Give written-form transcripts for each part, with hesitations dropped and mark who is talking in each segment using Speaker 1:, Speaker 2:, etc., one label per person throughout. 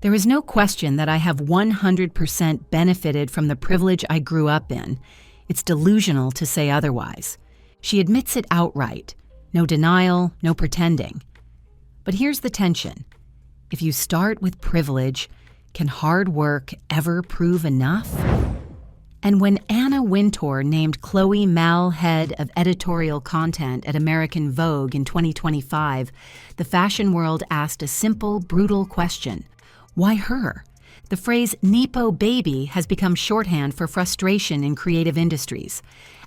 Speaker 1: There is no question that I have 100% benefited from the privilege I grew up in. It's delusional to say otherwise. She admits it outright. No denial, no pretending. But here's the tension. If you start with privilege, can hard work ever prove enough? And when Anna Wintour named Chloé Malle Head of Editorial Content at American Vogue in 2025, the fashion world asked a simple, brutal question. Why her? The phrase nepo baby has become shorthand for frustration in creative industries.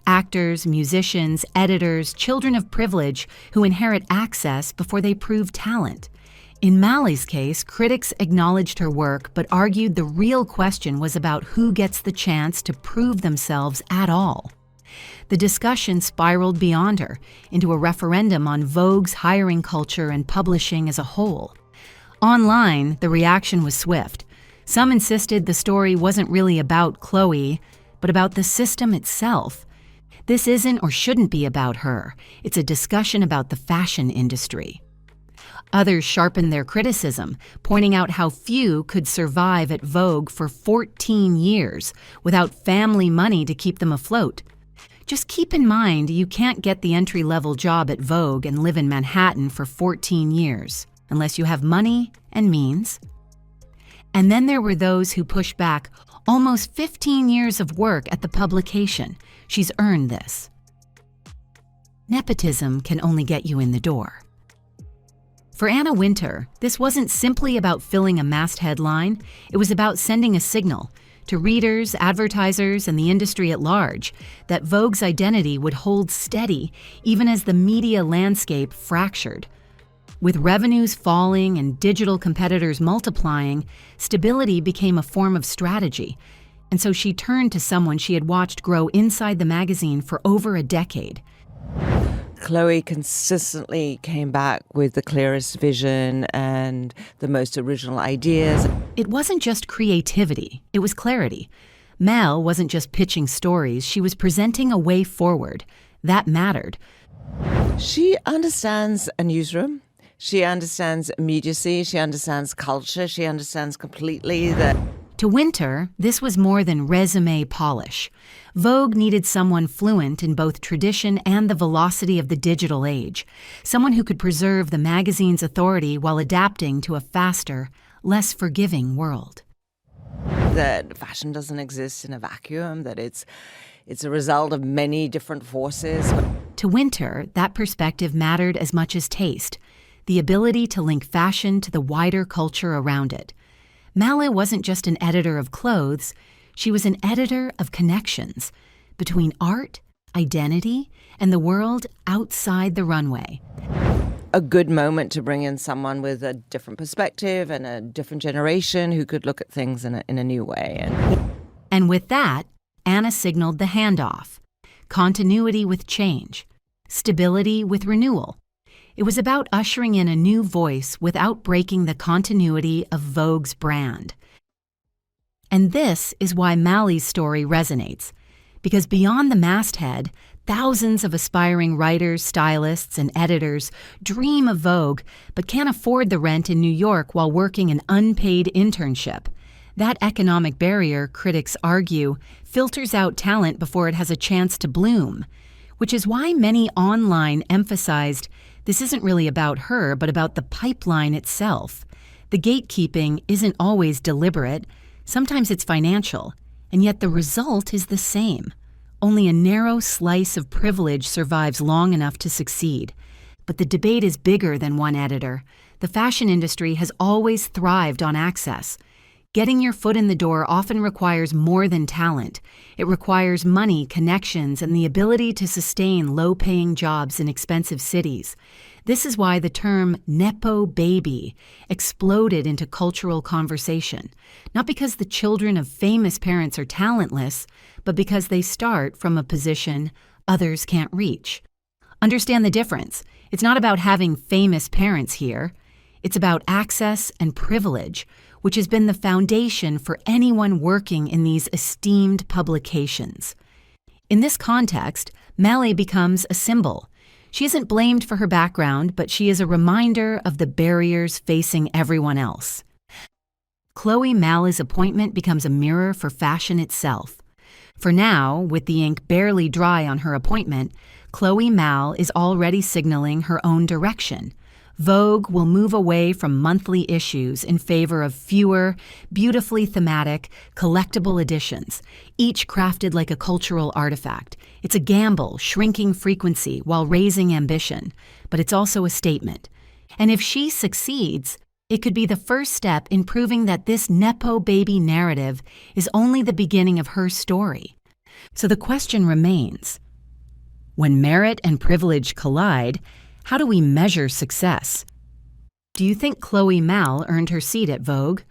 Speaker 1: Actors, musicians, editors, children of privilege who inherit access before they prove talent. In Malle's case, critics acknowledged her work but argued the real question was about who gets the chance to prove themselves at all. The discussion spiraled beyond her into a referendum on Vogue's hiring culture and publishing as a whole. Online, the reaction was swift. Some insisted the story wasn't really about Chloé, but about the system itself. This isn't or shouldn't be about her. It's a discussion about the fashion industry. Others sharpened their criticism, pointing out how few could survive at Vogue for 14 years without family money to keep them afloat. Just keep in mind you can't get the entry-level job at Vogue and live in Manhattan for 14 years, unless you have money and means. And then there were those who pushed back almost 15 years of work at the publication. She's earned this. Nepotism can only get you in the door. For Anna Wintour, this wasn't simply about filling a masthead line. It was about sending a signal to readers, advertisers, and the industry at large that Vogue's identity would hold steady even as the media landscape fractured. With revenues falling and digital competitors multiplying, stability became a form of strategy, and so she turned to someone she had watched grow inside the magazine for over a decade.
Speaker 2: Chloé consistently came back with the clearest vision and the most original ideas.
Speaker 1: It wasn't just creativity, it was clarity. Malle wasn't just pitching stories, she was presenting a way forward. That mattered.
Speaker 2: She understands a newsroom. She understands immediacy. She understands culture. She understands completely that.
Speaker 1: To Wintour, this was more than resume polish. Vogue needed someone fluent in both tradition and the velocity of the digital age, someone who could preserve the magazine's authority while adapting to a faster, less forgiving world.
Speaker 2: That fashion doesn't exist in a vacuum, that it's a result of many different forces.
Speaker 1: To Wintour, that perspective mattered as much as taste, the ability to link fashion to the wider culture around it. Malle wasn't just an editor of clothes, she was an editor of connections between art, identity, and the world outside the runway.
Speaker 2: A good moment to bring in someone with a different perspective and a different generation who could look at things in a new way.
Speaker 1: And with that, Anna signaled the handoff. Continuity with change. Stability with renewal. It was about ushering in a new voice without breaking the continuity of Vogue's brand. And this is why Malle's story resonates. Because beyond the masthead, thousands of aspiring writers, stylists, and editors dream of Vogue but can't afford the rent in New York while working an unpaid internship. That economic barrier, critics argue, filters out talent before it has a chance to bloom, which is why many online emphasized this isn't really about her, but about the pipeline itself. The gatekeeping isn't always deliberate. Sometimes it's financial, and yet the result is the same. Only a narrow slice of privilege survives long enough to succeed. But the debate is bigger than one editor. The fashion industry has always thrived on access. Getting your foot in the door often requires more than talent. It requires money, connections, and the ability to sustain low-paying jobs in expensive cities. This is why the term nepo baby exploded into cultural conversation, not because the children of famous parents are talentless, but because they start from a position others can't reach. Understand the difference. It's not about having famous parents here. It's about access and privilege, which has been the foundation for anyone working in these esteemed publications. In this context, Malle becomes a symbol. She isn't blamed for her background, but she is a reminder of the barriers facing everyone else. Chloé Malle's appointment becomes a mirror for fashion itself. For now, with the ink barely dry on her appointment, Chloé Malle is already signaling her own direction. Vogue will move away from monthly issues in favor of fewer, beautifully thematic, collectible editions, each crafted like a cultural artifact. It's a gamble, shrinking frequency while raising ambition, but it's also a statement. And if she succeeds, it could be the first step in proving that this nepo baby narrative is only the beginning of her story. So the question remains, when merit and privilege collide, how do we measure success? Do you think Chloé Malle earned her seat at Vogue?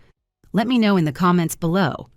Speaker 1: Let me know in the comments below.